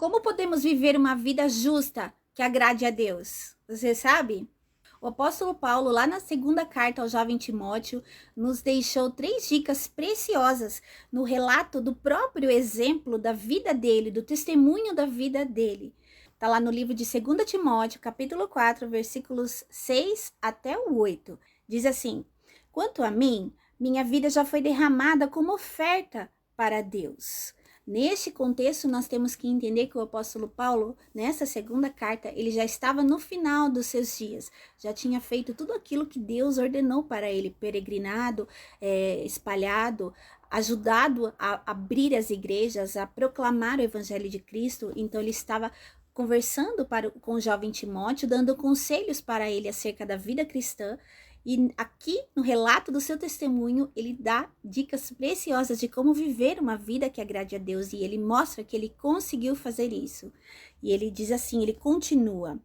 Como podemos viver uma vida justa que agrade a Deus? Você sabe? O apóstolo Paulo, lá na segunda carta ao jovem Timóteo, nos deixou 3 dicas preciosas no relato do próprio exemplo da vida dele, do testemunho da vida dele. Está lá no livro de 2 Timóteo, capítulo 4, versículos 6 até o 8. Diz assim: quanto a mim, minha vida já foi derramada como oferta para Deus. Neste contexto, nós temos que entender que o apóstolo Paulo, nessa segunda carta, ele já estava no final dos seus dias, já tinha feito tudo aquilo que Deus ordenou para ele, peregrinado, espalhado, ajudado a abrir as igrejas, a proclamar o evangelho de Cristo. Então ele estava conversando com o jovem Timóteo, dando conselhos para ele acerca da vida cristã. E aqui, no relato do seu testemunho, ele dá dicas preciosas de como viver uma vida que agrade a Deus. E ele mostra que ele conseguiu fazer isso. E ele diz assim, ele continua: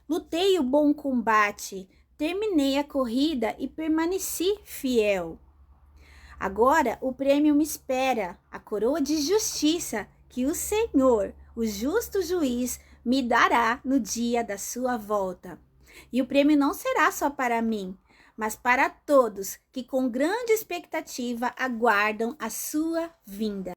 lutei o bom combate, terminei a corrida e permaneci fiel. Agora o prêmio me espera, a coroa de justiça que o Senhor, o justo juiz, me dará no dia da sua volta. E o prêmio não será só para mim, mas para todos que com grande expectativa aguardam a sua vinda.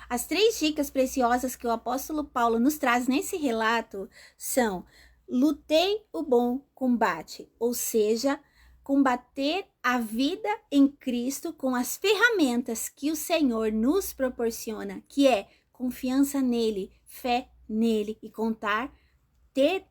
As 3 dicas preciosas que o apóstolo Paulo nos traz nesse relato são: lutei o bom combate, ou seja, combater a vida em Cristo com as ferramentas que o Senhor nos proporciona, que é confiança nele, fé nele e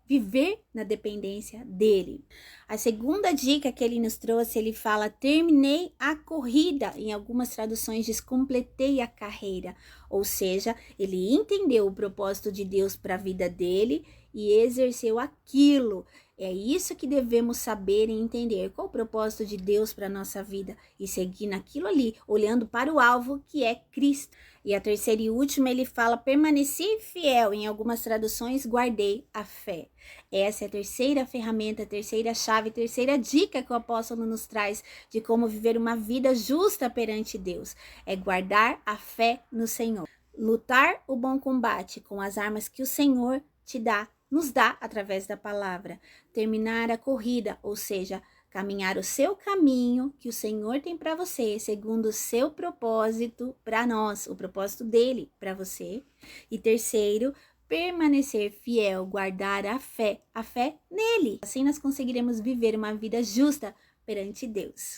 viver na dependência dele. A segunda dica que ele nos trouxe, ele fala: terminei a corrida. Em algumas traduções diz: completei a carreira. Ou seja, ele entendeu o propósito de Deus para a vida dele e exerceu aquilo. É isso que devemos saber e entender. Qual o propósito de Deus para a nossa vida? E seguir naquilo ali, olhando para o alvo, que é Cristo. E a terceira e última, ele fala: permaneci fiel. Em algumas traduções, guardei a fé. Essa é a terceira ferramenta, a terceira chave, a terceira dica que o apóstolo nos traz de como viver uma vida justa perante Deus. É guardar a fé no Senhor. Lutar o bom combate com as armas que o Senhor nos dá através da palavra. Terminar a corrida, ou seja, caminhar o seu caminho que o Senhor tem para você, segundo o seu propósito para nós, o propósito dele para você. E terceiro, permanecer fiel, guardar a fé nele. Assim nós conseguiremos viver uma vida justa perante Deus.